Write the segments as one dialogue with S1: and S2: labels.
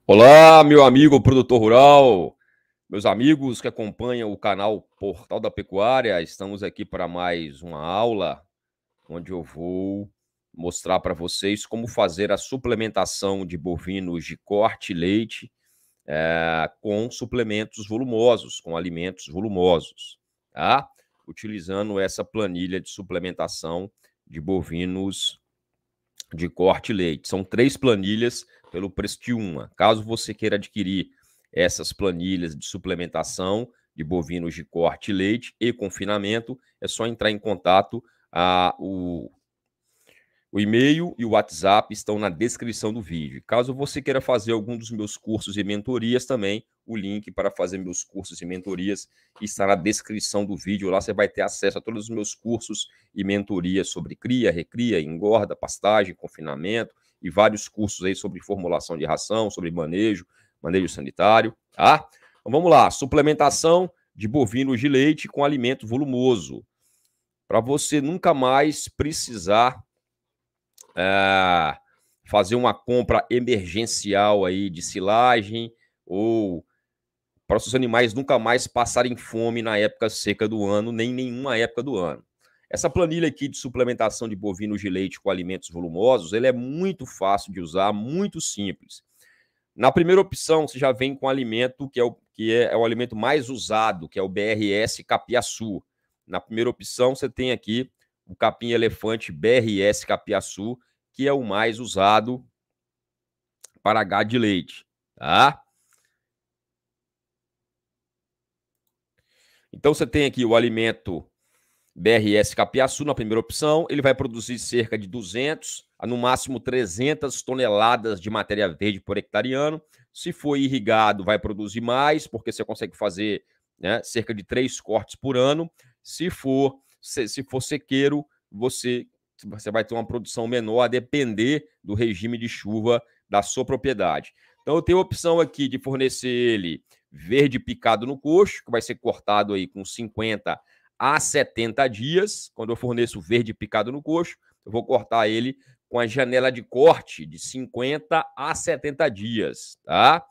S1: Olá, meu amigo produtor rural, meus amigos que acompanham o canal Portal da Pecuária, estamos aqui para mais uma aula, onde eu vou mostrar para vocês como fazer a suplementação de bovinos de corte e leite com suplementos volumosos, com alimentos volumosos, tá? Utilizando essa planilha de suplementação de bovinos de corte e leite. São 3 planilhas pelo preço de uma. Caso você queira adquirir essas planilhas de suplementação de bovinos de corte e leite e confinamento, é só entrar em contato. O e-mail e o WhatsApp estão na descrição do vídeo. Caso você queira fazer algum dos meus cursos e mentorias também, o link para fazer meus cursos e mentorias está na descrição do vídeo. Lá você vai ter acesso a todos os meus cursos e mentorias sobre cria, recria, engorda, pastagem, confinamento e vários cursos aí sobre formulação de ração, sobre manejo sanitário, tá? Então vamos lá, suplementação de bovinos de leite com alimento volumoso. Para você nunca mais precisar fazer uma compra emergencial aí de silagem ou para os seus animais nunca mais passarem fome na época seca do ano, nem nenhuma época do ano. Essa planilha aqui de suplementação de bovinos de leite com alimentos volumosos, ele é muito fácil de usar, muito simples. Na primeira opção, você já vem com alimento que é o alimento mais usado, que é o BRS Capiaçu. Na primeira opção, você tem aqui o capim elefante BRS Capiaçu, que é o mais usado para gado de leite, tá? Então, você tem aqui o alimento BRS Capiaçu na primeira opção, ele vai produzir cerca de 200 a no máximo 300 toneladas de matéria verde por hectare ano. Se for irrigado, vai produzir mais, porque você consegue fazer, né, cerca de 3 cortes por ano. Se for sequeiro, você vai ter uma produção menor a depender do regime de chuva da sua propriedade. Então, eu tenho a opção aqui de fornecer ele verde picado no coxo, que vai ser cortado aí com 50 a 70 dias. Quando eu forneço verde picado no coxo, eu vou cortar ele com a janela de corte de 50 a 70 dias, tá?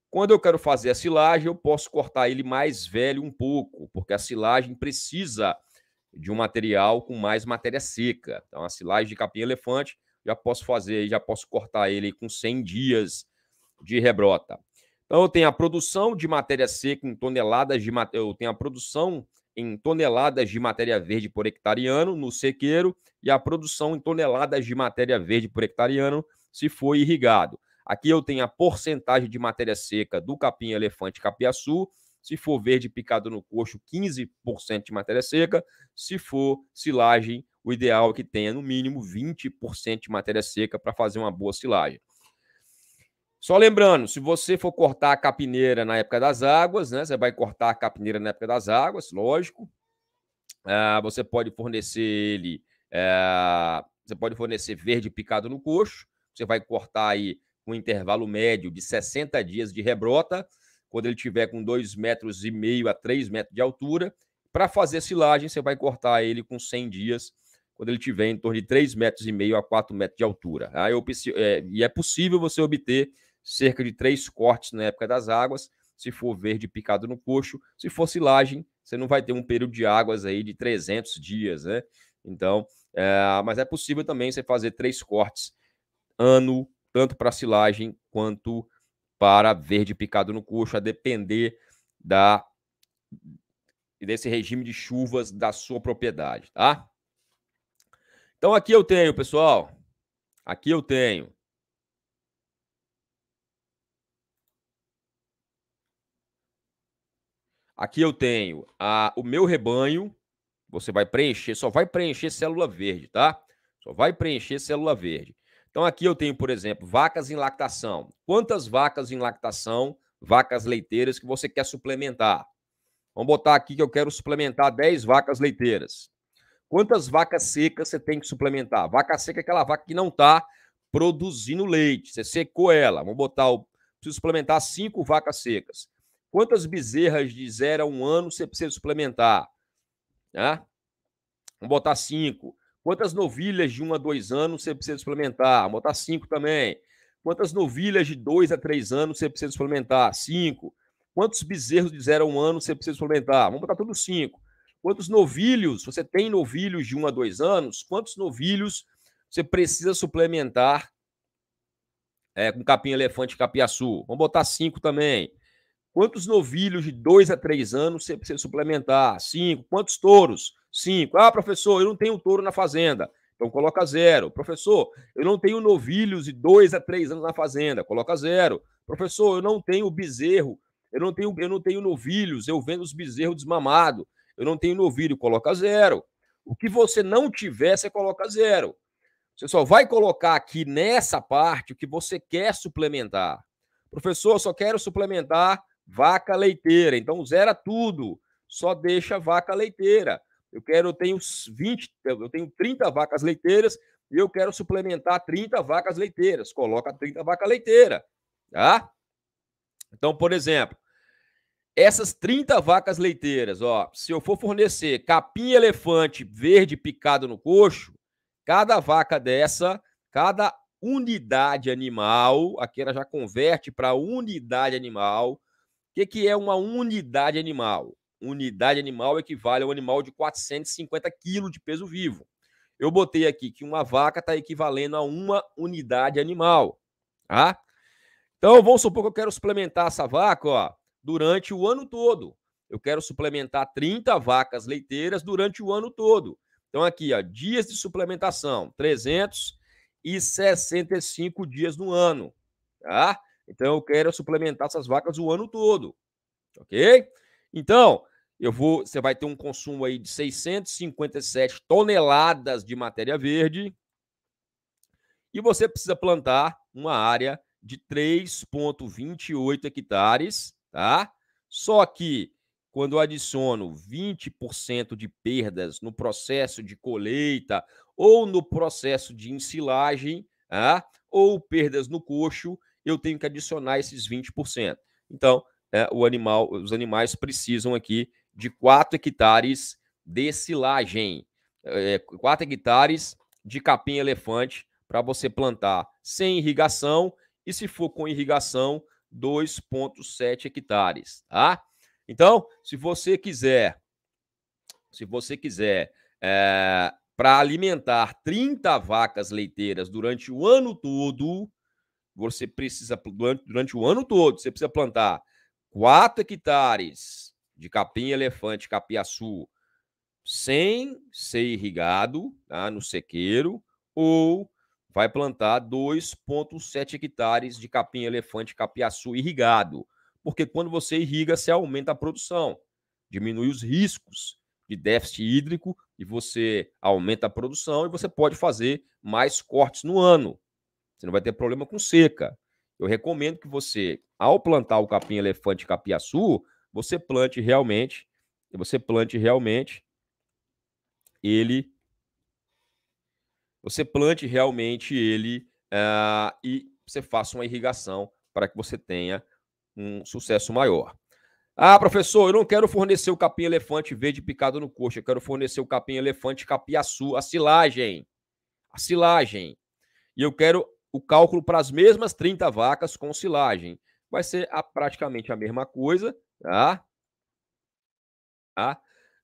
S1: Quando eu quero fazer a silagem, eu posso cortar ele mais velho um pouco, porque a silagem precisa de um material com mais matéria seca. Então, a silagem de capim-elefante, já posso cortar ele com 100 dias de rebrota. Então, eu tenho a produção de matéria seca em toneladas de eu tenho a produção em toneladas de matéria verde por hectare ano no sequeiro e a produção em toneladas de matéria verde por hectare ano se for irrigado. Aqui eu tenho a porcentagem de matéria seca do capim elefante capiaçu. Se for verde picado no coxo, 15% de matéria seca. Se for silagem, o ideal é que tenha no mínimo 20% de matéria seca para fazer uma boa silagem. Só lembrando, se você for cortar a capineira na época das águas, né? Você vai cortar a capineira na época das águas, lógico. Você pode fornecer ele. Você pode fornecer verde picado no coxo. Você vai cortar aí com um intervalo médio de 60 dias de rebrota, quando ele tiver com 2,5 metros a 3 metros de altura. Para fazer silagem, você vai cortar ele com 100 dias, quando ele tiver em torno de 3,5 metros a 4 metros de altura. E é possível você obter cerca de 3 cortes na época das águas, se for verde picado no coxo. Se for silagem, você não vai ter um período de águas aí de 300 dias, né? Então, mas é possível também você fazer 3 cortes ano, tanto para silagem quanto para verde picado no coxo, a depender desse regime de chuvas da sua propriedade, tá? Então, aqui eu tenho, pessoal, aqui eu tenho o meu rebanho. Você vai preencher, só vai preencher célula verde, tá? Só vai preencher célula verde. Então, aqui eu tenho, por exemplo, vacas em lactação. Quantas vacas em lactação, vacas leiteiras, que você quer suplementar? Vamos botar aqui que eu quero suplementar 10 vacas leiteiras. Quantas vacas secas você tem que suplementar? Vaca seca é aquela vaca que não está produzindo leite. Você secou ela. Vamos botar preciso suplementar 5 vacas secas. Quantas bezerras de 0 a 1 ano você precisa suplementar? Né? Vamos botar 5. Quantas novilhas de 1 a 2 anos você precisa suplementar? Vamos botar 5 também. Quantas novilhas de 2 a 3 anos você precisa suplementar? 5. Quantos bezerros de 0 a 1 ano você precisa suplementar? Vamos botar tudo 5. Quantos novilhos? Você tem novilhos de 1 a 2 anos? Quantos novilhos você precisa suplementar com capim-elefante e capiaçu? Vamos botar 5 também. Quantos novilhos de 2 a 3 anos você precisa suplementar? 5. Quantos touros? 5. Ah, professor, eu não tenho touro na fazenda. Então coloca 0. Professor, eu não tenho novilhos de 2 a 3 anos na fazenda. Coloca 0. Professor, eu não tenho bezerro. Eu não tenho novilhos. Eu vendo os bezerros desmamados. Eu não tenho novilho. Coloca 0. O que você não tiver, você coloca 0. Você só vai colocar aqui nessa parte o que você quer suplementar. Professor, eu só quero suplementar vaca leiteira. Então zera tudo. Só deixa vaca leiteira. Eu tenho 30 vacas leiteiras e eu quero suplementar 30 vacas leiteiras. Coloca 30 vacas leiteiras, tá? Então, por exemplo, essas 30 vacas leiteiras, ó, se eu for fornecer capim-elefante verde picado no coxo, cada vaca dessa, cada unidade animal, aqui ela já converte para unidade animal. O que é uma unidade animal? Unidade animal equivale a um animal de 450 quilos de peso vivo. Eu botei aqui que uma vaca está equivalendo a uma unidade animal, tá? Então, vamos supor que eu quero suplementar essa vaca, ó, durante o ano todo. Eu quero suplementar 30 vacas leiteiras durante o ano todo. Então, aqui, ó, dias de suplementação, 365 dias no ano, tá? Então, eu quero suplementar essas vacas o ano todo, ok? Então, você vai ter um consumo aí de 657 toneladas de matéria verde e você precisa plantar uma área de 3,28 hectares, tá? Só que quando eu adiciono 20% de perdas no processo de colheita ou no processo de ensilagem, tá? Ou perdas no coxo, eu tenho que adicionar esses 20%. Então, os animais precisam aqui de 4 hectares de silagem, 4 hectares de capim-elefante para você plantar sem irrigação e, se for com irrigação, 2,7 hectares, tá? Então, se você quiser para alimentar 30 vacas leiteiras durante o ano todo, você precisa, durante o ano todo, você precisa plantar 4 hectares de capim-elefante, capiaçu, sem ser irrigado, tá, no sequeiro, ou vai plantar 2,7 hectares de capim-elefante, capiaçu irrigado. Porque quando você irriga, você aumenta a produção, diminui os riscos de déficit hídrico e você aumenta a produção e você pode fazer mais cortes no ano. Você não vai ter problema com seca. Eu recomendo que você, ao plantar o capim-elefante, capiaçu, você plante realmente ele e você faça uma irrigação para que você tenha um sucesso maior. Ah, professor, eu não quero fornecer o capim-elefante verde picado no coxo, eu quero fornecer o capim-elefante capiaçu, a silagem. E eu quero o cálculo para as mesmas 30 vacas com silagem. Vai ser praticamente a mesma coisa, tá?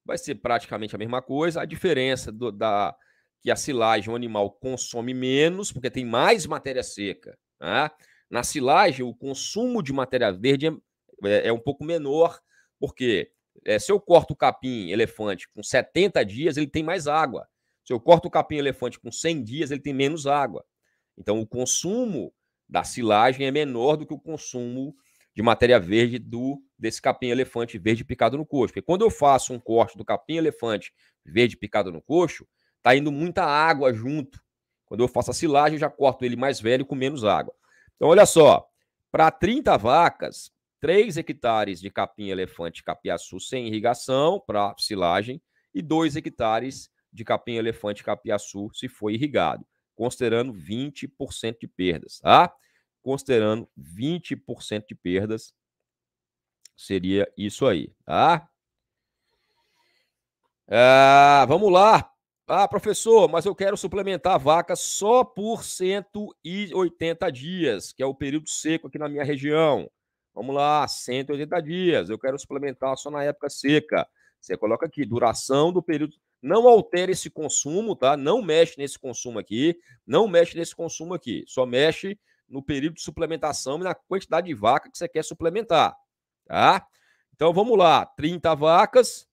S1: Vai ser praticamente a mesma coisa. A diferença que a silagem, o animal consome menos, porque tem mais matéria seca. Tá? Na silagem, o consumo de matéria verde é um pouco menor, porque se eu corto o capim-elefante com 70 dias, ele tem mais água. Se eu corto o capim-elefante com 100 dias, ele tem menos água. Então, o consumo da silagem é menor do que o consumo de matéria verde desse capim-elefante verde picado no coxo. Porque quando eu faço um corte do capim-elefante verde picado no coxo, tá indo muita água junto. Quando eu faço a silagem, eu já corto ele mais velho com menos água. Então, olha só, para 30 vacas, 3 hectares de capim-elefante capiaçu sem irrigação para silagem e 2 hectares de capim-elefante capiaçu se for irrigado, considerando 20% de perdas, tá? Considerando 20% de perdas, seria isso aí, tá? Vamos lá. Ah, professor, mas eu quero suplementar a vaca só por 180 dias, que é o período seco aqui na minha região. Vamos lá, 180 dias. Eu quero suplementar só na época seca. Você coloca aqui, duração do período. Não altere esse consumo, tá? Não mexe nesse consumo aqui. Não mexe nesse consumo aqui. Só mexe no período de suplementação e na quantidade de vaca que você quer suplementar, tá? Então vamos lá, 30 vacas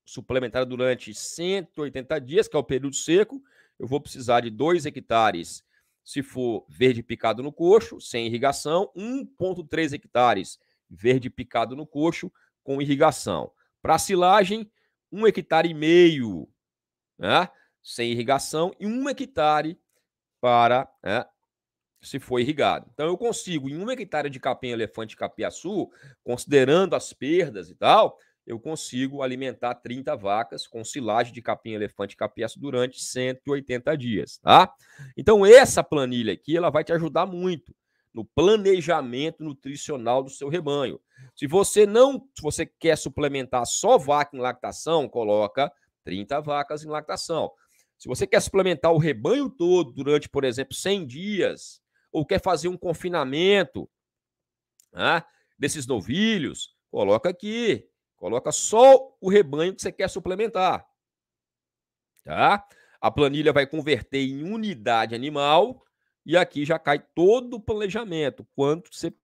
S1: suplementar durante 180 dias, que é o período seco. Eu vou precisar de 2 hectares se for verde picado no coxo, sem irrigação, 1,3 hectares verde picado no coxo, com irrigação. Para silagem, 1,5 hectare, né, sem irrigação, e 1 hectare para, né, se for irrigado. Então, eu consigo, em 1 hectare de capim-elefante capiaçu, considerando as perdas e tal, eu consigo alimentar 30 vacas com silagem de capim-elefante capiaçu durante 180 dias, tá? Então, essa planilha aqui, ela vai te ajudar muito no planejamento nutricional do seu rebanho. Se você quer suplementar só vaca em lactação, coloca 30 vacas em lactação. Se você quer suplementar o rebanho todo durante, por exemplo, 100 dias, ou quer fazer um confinamento, né, desses novilhos, coloca aqui. Coloca só o rebanho que você quer suplementar. Tá? A planilha vai converter em unidade animal e aqui já cai todo o planejamento. Quanto você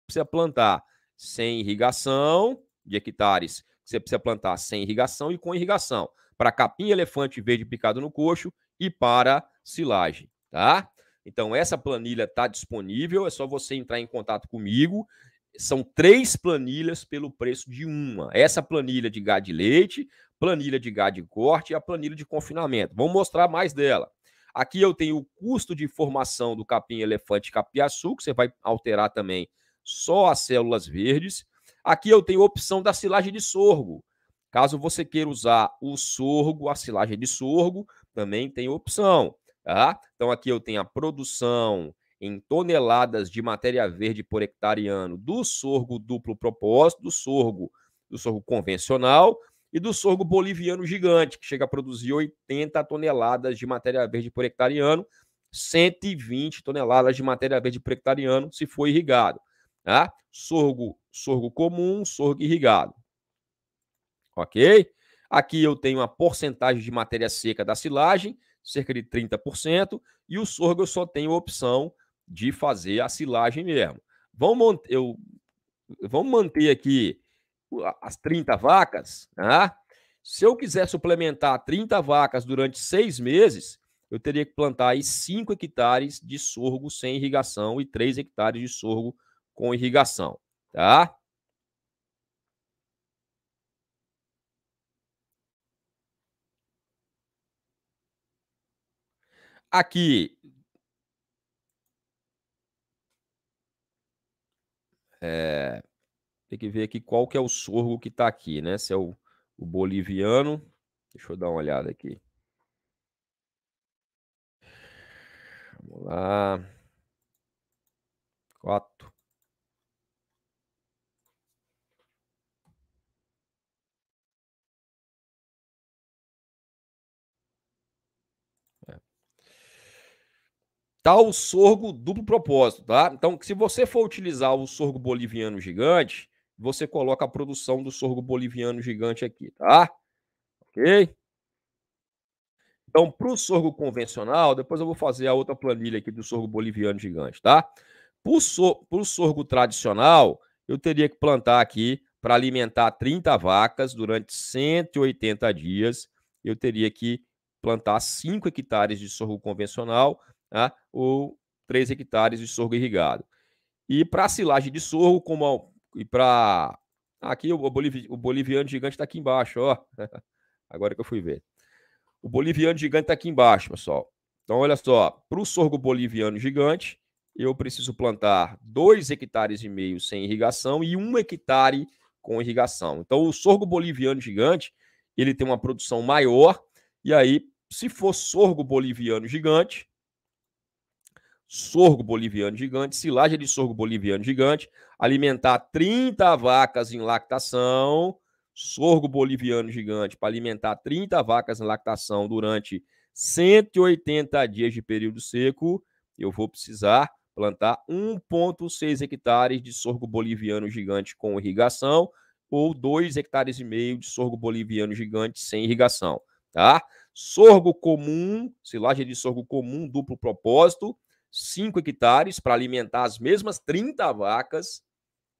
S1: precisa plantar sem irrigação, de hectares que você precisa plantar sem irrigação e com irrigação. Para capim, elefante verde picado no coxo e para silagem. Tá? Então, essa planilha está disponível, é só você entrar em contato comigo. São 3 planilhas pelo preço de uma. Essa planilha de gado de leite, planilha de gado de corte e a planilha de confinamento. Vamos mostrar mais dela. Aqui eu tenho o custo de formação do capim-elefante capiaçu, que você vai alterar também só as células verdes. Aqui eu tenho a opção da silagem de sorgo. Caso você queira usar o sorgo, a silagem de sorgo, também tem opção. Tá? Então, aqui eu tenho a produção em toneladas de matéria verde por hectare ano do sorgo duplo propósito, do sorgo convencional e do sorgo boliviano gigante, que chega a produzir 80 toneladas de matéria verde por hectare ano, 120 toneladas de matéria verde por hectare ano, se for irrigado. Tá? Sorgo comum, sorgo irrigado. Ok? Aqui eu tenho a porcentagem de matéria seca da silagem, cerca de 30%, e o sorgo eu só tenho a opção de fazer a silagem mesmo. Vamos manter aqui as 30 vacas, tá? Se eu quiser suplementar 30 vacas durante 6 meses, eu teria que plantar aí 5 hectares de sorgo sem irrigação e 3 hectares de sorgo com irrigação, tá? Aqui, tem que ver aqui qual que é o sorgo que está aqui, né? Se é o boliviano. Deixa eu dar uma olhada aqui. Vamos lá. 4. Tá o sorgo duplo propósito, tá? Então, se você for utilizar o sorgo boliviano gigante, você coloca a produção do sorgo boliviano gigante aqui, tá? Ok? Então, para o sorgo convencional, depois eu vou fazer a outra planilha aqui do sorgo boliviano gigante, tá? Para o sorgo tradicional, eu teria que plantar aqui para alimentar 30 vacas durante 180 dias. Eu teria que plantar 5 hectares de sorgo convencional, tá? Ou 3 hectares de sorgo irrigado. E para a silagem de sorgo, e para. Aqui o boliviano gigante está aqui embaixo, ó. Agora que eu fui ver. O boliviano gigante está aqui embaixo, pessoal. Então, olha só, para o sorgo boliviano gigante, eu preciso plantar 2,5 hectares sem irrigação e 1 hectare com irrigação. Então, o sorgo boliviano gigante, ele tem uma produção maior, e aí, se for sorgo boliviano gigante, silagem de sorgo boliviano gigante, alimentar 30 vacas em lactação, sorgo boliviano gigante para alimentar 30 vacas em lactação durante 180 dias de período seco, eu vou precisar plantar 1,6 hectares de sorgo boliviano gigante com irrigação ou 2,5 hectares de sorgo boliviano gigante sem irrigação, tá? Sorgo comum, silagem de sorgo comum, duplo propósito, 5 hectares para alimentar as mesmas 30 vacas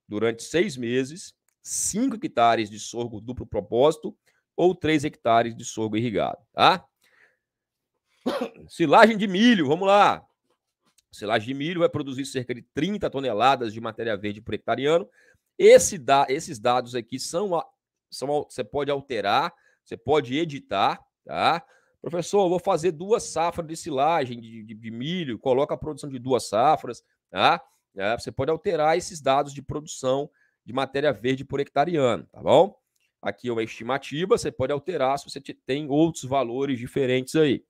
S1: durante 6 meses, 5 hectares de sorgo duplo propósito ou 3 hectares de sorgo irrigado, tá? Silagem de milho, vamos lá. Silagem de milho vai produzir cerca de 30 toneladas de matéria verde por hectare ano. Esses dados aqui você pode alterar, você pode editar, tá? Professor, eu vou fazer 2 safras de silagem de milho, coloca a produção de 2 safras, tá? Você pode alterar esses dados de produção de matéria verde por hectare ano, tá bom? Aqui é uma estimativa, você pode alterar se você tem outros valores diferentes aí.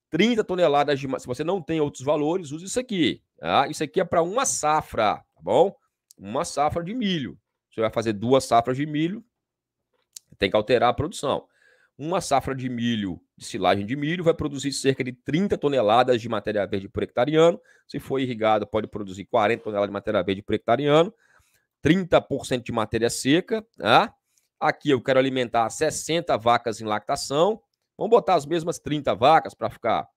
S1: 30 toneladas de... Se você não tem outros valores, use isso aqui. Tá? Isso aqui é para uma safra, tá bom? Uma safra de milho. Você vai fazer 2 safras de milho, tem que alterar a produção. Uma safra de milho, de silagem de milho, vai produzir cerca de 30 toneladas de matéria verde por hectare ano. Se for irrigado, pode produzir 40 toneladas de matéria verde por hectare ano. 30% de matéria seca. Tá? Aqui eu quero alimentar 60 vacas em lactação. Vamos botar as mesmas 30 vacas para ficar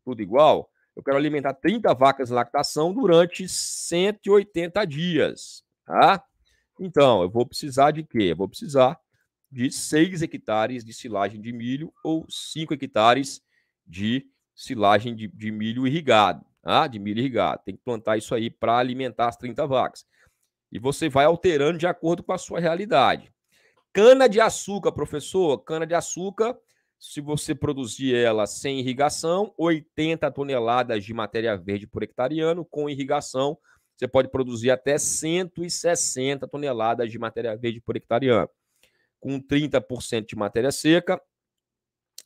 S1: tudo igual. Eu quero alimentar 30 vacas em lactação durante 180 dias. Tá? Então, eu vou precisar de quê? Eu vou precisar de 6 hectares de silagem de milho ou 5 hectares de silagem de milho irrigado. Tá? De milho irrigado. Tem que plantar isso aí para alimentar as 30 vacas. E você vai alterando de acordo com a sua realidade. Cana-de-açúcar, professor. Cana-de-açúcar, se você produzir ela sem irrigação, 80 toneladas de matéria verde por hectare ano. Com irrigação, você pode produzir até 160 toneladas de matéria verde por hectare ano. Com 30% de matéria seca,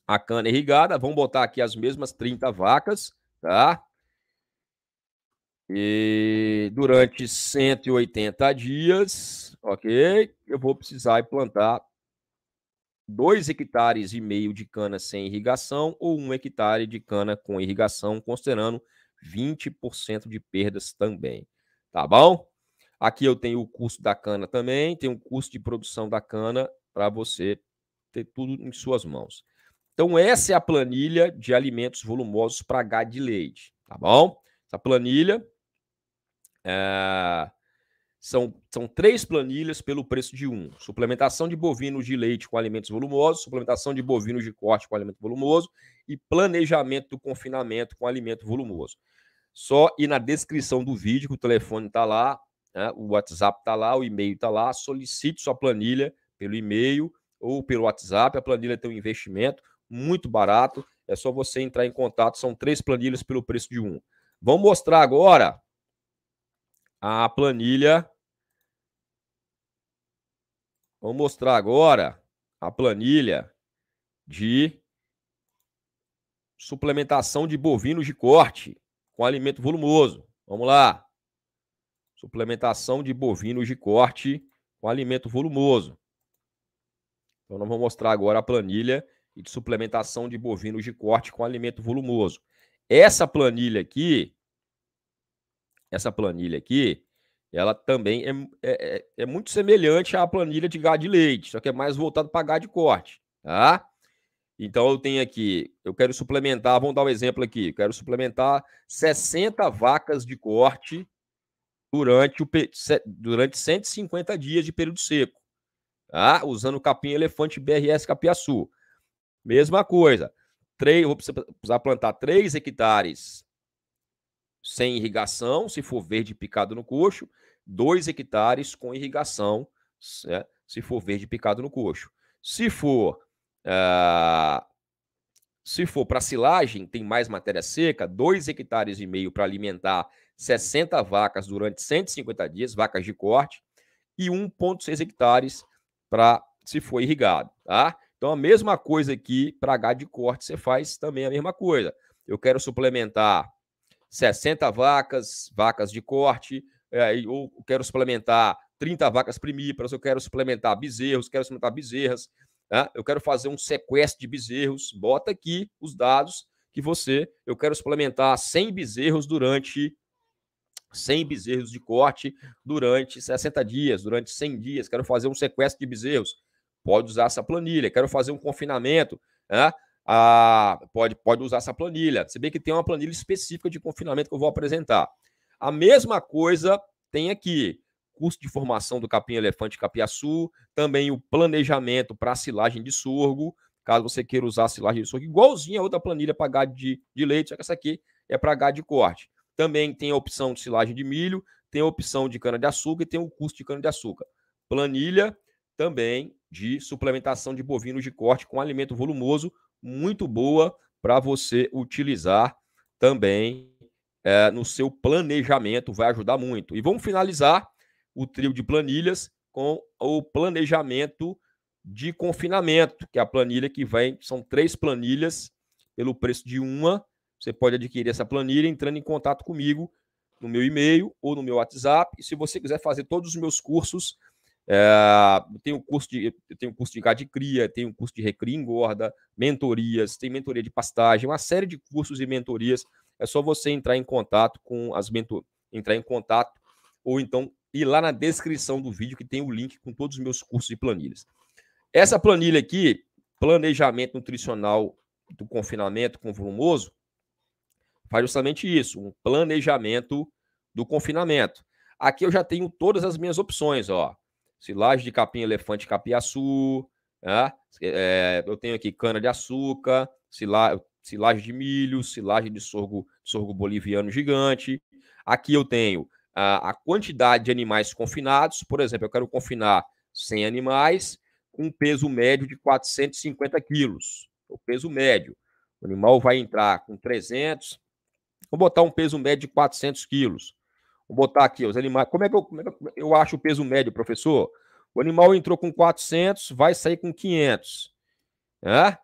S1: a cana irrigada, vamos botar aqui as mesmas 30 vacas, tá? E durante 180 dias, ok? Eu vou precisar plantar 2,5 hectares de cana sem irrigação ou 1 hectare de cana com irrigação, considerando 20% de perdas também. Tá bom? Aqui eu tenho o custo da cana também, tem o custo de produção da cana para você ter tudo em suas mãos. Então, essa é a planilha de alimentos volumosos para gado de leite, tá bom? Essa planilha são 3 planilhas pelo preço de 1. Suplementação de bovinos de leite com alimentos volumosos, suplementação de bovinos de corte com alimento volumoso e planejamento do confinamento com alimento volumoso. Só ir na descrição do vídeo, que o telefone está lá, né, o WhatsApp está lá, o e-mail está lá, solicite sua planilha pelo e-mail ou pelo WhatsApp. A planilha tem um investimento muito barato, é só você entrar em contato, são 3 planilhas pelo preço de 1. Vamos mostrar agora a planilha. Vamos mostrar agora a planilha de suplementação de bovinos de corte com alimento volumoso. Vamos lá. Suplementação de bovinos de corte com alimento volumoso. Então, nós vamos mostrar agora a planilha de suplementação de bovinos de corte com alimento volumoso. Essa planilha aqui, ela também é muito semelhante à planilha de gado de leite, só que é mais voltado para gado de corte, tá? Então, eu tenho aqui, eu quero suplementar, vamos dar um exemplo aqui, eu quero suplementar 60 vacas de corte durante 150 dias de período seco, tá? Usando o capim elefante BRS Capiaçu. Mesma coisa, eu vou precisar plantar 3 hectares sem irrigação, se for verde picado no coxo, 2 hectares com irrigação, né, se for verde picado no coxo. Se for para silagem, tem mais matéria seca, 2,5 hectares para alimentar 60 vacas durante 150 dias, vacas de corte, e 1,6 hectares para se for irrigado, tá? Então, a mesma coisa aqui para gado de corte, você faz também a mesma coisa. Eu quero suplementar 60 vacas de corte, ou quero suplementar 30 vacas primíparas, eu quero suplementar bezerros, quero suplementar bezerras, né? Eu quero fazer um sequestro de bezerros, bota aqui os dados que eu quero suplementar 100 bezerros durante 100 bezerros de corte durante 60 dias, durante 100 dias, quero fazer um sequestro de bezerros, pode usar essa planilha, quero fazer um confinamento, né? Pode usar essa planilha, se bem que tem uma planilha específica de confinamento que eu vou apresentar. A mesma coisa tem aqui, curso de formação do capim-elefante capiaçu, também o planejamento para silagem de sorgo, caso você queira usar a silagem de sorgo, igualzinho a outra planilha para gado de leite, só que essa aqui é para gado de corte. Também tem a opção de silagem de milho, tem a opção de cana-de-açúcar e tem o custo de cana-de-açúcar. Planilha também de suplementação de bovinos de corte com alimento volumoso, muito boa para você utilizar também no seu planejamento, vai ajudar muito. E vamos finalizar o trio de planilhas com o planejamento de confinamento, que é a planilha que vem, são 3 planilhas pelo preço de uma. Você pode adquirir essa planilha entrando em contato comigo no meu e-mail ou no meu WhatsApp. E se você quiser fazer todos os meus cursos, eu tenho curso de gado de cria, tenho curso de recria e engorda, mentorias, tem mentoria de pastagem, uma série de cursos e mentorias. É só você entrar em contato com entrar em contato ou então ir lá na descrição do vídeo que tem o link com todos os meus cursos e planilhas. Essa planilha aqui, planejamento nutricional do confinamento com volumoso, faz justamente isso, um planejamento do confinamento. Aqui eu já tenho todas as minhas opções, ó. Silagem de capim-elefante capiaçu, né? Eu tenho aqui cana-de-açúcar, silagem de milho, silagem de sorgo boliviano gigante. Aqui eu tenho a quantidade de animais confinados. Por exemplo, eu quero confinar 100 animais com um peso médio de 450 quilos. O peso médio. O animal vai entrar com 300. Vou botar um peso médio de 400 quilos. Vou botar aqui os animais. Como é que eu acho o peso médio, professor? O animal entrou com 400, vai sair com 500. Né?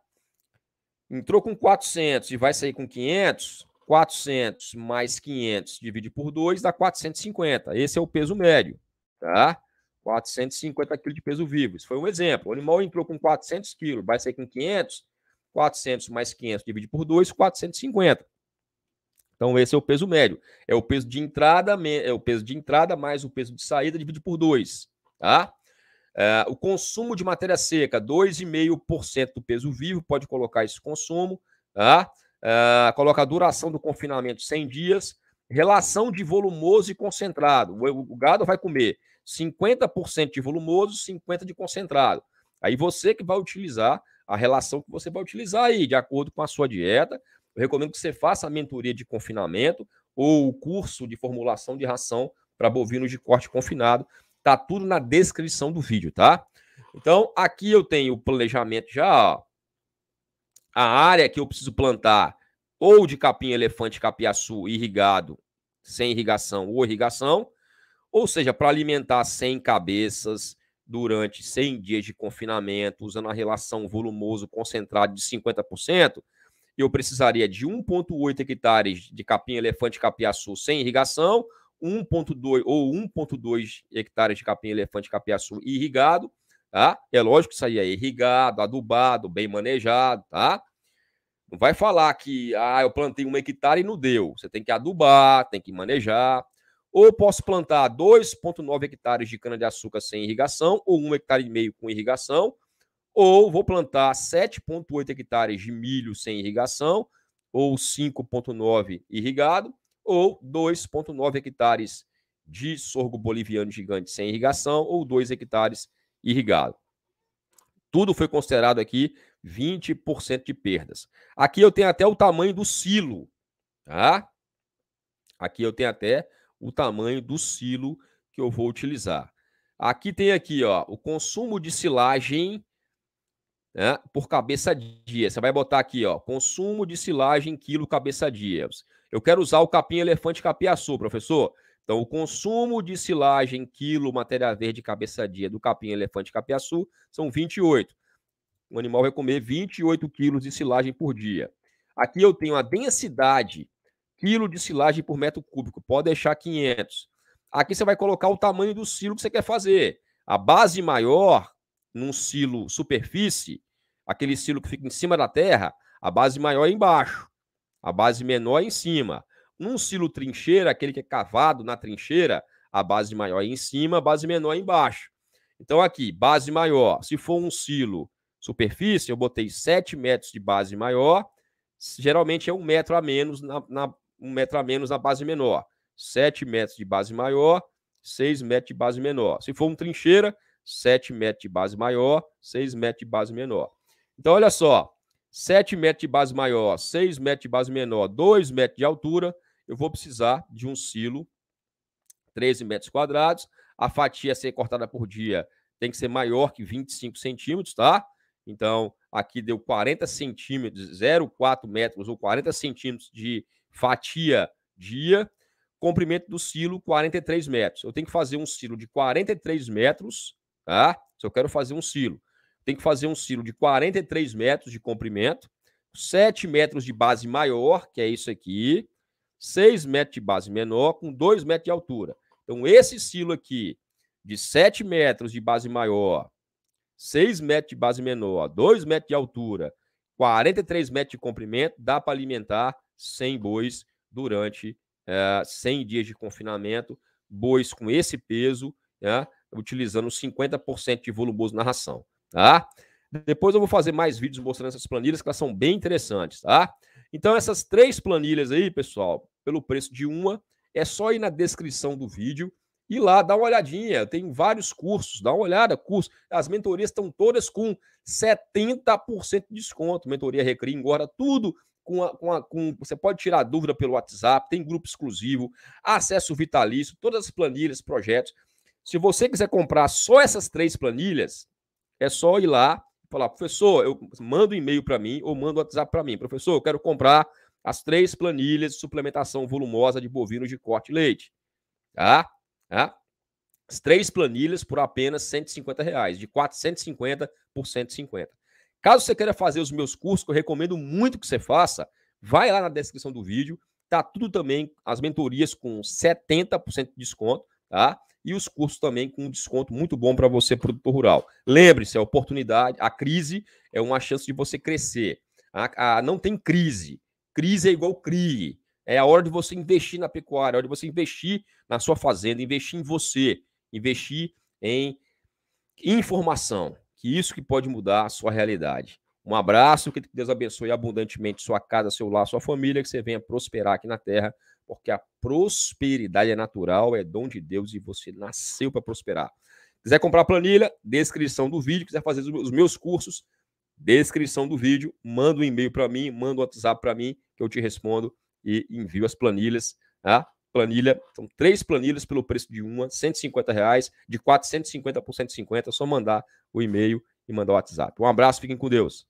S1: Entrou com 400 e vai sair com 500. 400 mais 500 divide por 2 dá 450. Esse é o peso médio. Tá? 450 quilos de peso vivo. Isso foi um exemplo. O animal entrou com 400 quilos, vai sair com 500. 400 mais 500 divide por 2, 450. Então, esse é o peso médio. É o peso de entrada, mais o peso de saída, divide por 2. Tá? O consumo de matéria seca, 2,5% do peso vivo, pode colocar esse consumo. Tá? Coloca a duração do confinamento, 100 dias. Relação de volumoso e concentrado. O gado vai comer 50% de volumoso, 50% de concentrado. Aí você que vai utilizar a relação que você vai utilizar aí, de acordo com a sua dieta. Eu recomendo que você faça a mentoria de confinamento ou o curso de formulação de ração para bovinos de corte confinado. Tá tudo na descrição do vídeo, tá? Então, aqui eu tenho o planejamento já, ó. A área que eu preciso plantar ou de capim-elefante capiaçu irrigado, sem irrigação ou irrigação, ou seja, para alimentar 100 cabeças durante 100 dias de confinamento, usando a relação volumoso concentrado de 50%, eu precisaria de 1,8 hectares de capim-elefante capiaçu sem irrigação, 1,2 hectares de capim-elefante capiaçu irrigado, tá? É lógico que isso aí é irrigado, adubado, bem manejado, tá? Não vai falar que eu plantei 1 hectare e não deu. Você tem que adubar, tem que manejar. Ou posso plantar 2,9 hectares de cana-de-açúcar sem irrigação, ou 1,5 hectare com irrigação, ou vou plantar 7,8 hectares de milho sem irrigação, ou 5,9 irrigado, ou 2,9 hectares de sorgo boliviano gigante sem irrigação, ou 2 hectares irrigado. Tudo foi considerado aqui 20% de perdas. Aqui eu tenho até o tamanho do silo, tá? Aqui eu tenho até o tamanho do silo que eu vou utilizar. Aqui tem aqui, ó, o consumo de silagem, né, por cabeça dia. Você vai botar aqui, ó, consumo de silagem quilo cabeça dia. Eu quero usar o capim-elefante capiaçu, professor. Então, o consumo de silagem quilo matéria verde cabeça dia do capim-elefante capiaçu são 28. O animal vai comer 28 quilos de silagem por dia. Aqui eu tenho a densidade, quilo de silagem por metro cúbico. Pode deixar 500. Aqui você vai colocar o tamanho do silo que você quer fazer. A base maior, num silo superfície, aquele silo que fica em cima da terra, a base maior é embaixo, a base menor é em cima. Num silo trincheira, aquele que é cavado na trincheira, a base maior é em cima, a base menor é embaixo. Então aqui, base maior, se for um silo superfície, eu botei 7 metros de base maior, geralmente é 1 metro a menos 1 metro a menos na base menor. 7 metros de base maior, 6 metros de base menor. Se for um trincheira, 7 metros de base maior, 6 metros de base menor. Então, olha só, 7 metros de base maior, 6 metros de base menor, 2 metros de altura, eu vou precisar de um silo, 13 metros quadrados. A fatia a ser cortada por dia tem que ser maior que 25 centímetros, tá? Então, aqui deu 40 centímetros, 0,4 metros ou 40 centímetros de fatia dia. Comprimento do silo, 43 metros. Eu tenho que fazer um silo de 43 metros, tá? Se eu quero fazer um silo, tem que fazer um silo de 43 metros de comprimento, 7 metros de base maior, que é isso aqui, 6 metros de base menor, com 2 metros de altura. Então, esse silo aqui, de 7 metros de base maior, 6 metros de base menor, 2 metros de altura, 43 metros de comprimento, dá para alimentar 100 bois durante 100 dias de confinamento, bois com esse peso, utilizando 50% de volumoso na ração, tá? Depois eu vou fazer mais vídeos mostrando essas planilhas, que elas são bem interessantes, tá? Então, essas 3 planilhas aí, pessoal, pelo preço de uma, é só ir na descrição do vídeo e lá dá uma olhadinha. Eu tenho vários cursos, dá uma olhada, curso. As mentorias estão todas com 70% de desconto. Mentoria Recria, Engorda, tudo você pode tirar dúvida pelo WhatsApp, tem grupo exclusivo, acesso vitalício, todas as planilhas, projetos. Se você quiser comprar só essas 3 planilhas, é só ir lá e falar, professor, eu mando um e-mail para mim ou mando um WhatsApp para mim. Professor, eu quero comprar as 3 planilhas de suplementação volumosa de bovinos de corte e leite. Tá? As 3 planilhas por apenas R$150, de 450 por 150. Caso você queira fazer os meus cursos, que eu recomendo muito que você faça, vai lá na descrição do vídeo, tá tudo também, as mentorias com 70% de desconto, tá? E os cursos também com um desconto muito bom para você, produtor rural. Lembre-se, a oportunidade, a crise é uma chance de você crescer. Não tem crise. Crise é igual crie. É a hora de você investir na pecuária, é a hora de você investir na sua fazenda, investir em você, investir em informação, que isso que pode mudar a sua realidade. Um abraço, que Deus abençoe abundantemente sua casa, seu lar, sua família, que você venha prosperar aqui na terra, porque a prosperidade é natural, é dom de Deus e você nasceu para prosperar. Quiser comprar a planilha, descrição do vídeo. Quiser fazer os meus cursos, descrição do vídeo. Manda um e-mail para mim, manda um WhatsApp para mim, que eu te respondo e envio as planilhas, tá? Planilha, são 3 planilhas pelo preço de uma, R$150, de 450 por 150, é só mandar o e-mail e mandar o WhatsApp. Um abraço, fiquem com Deus.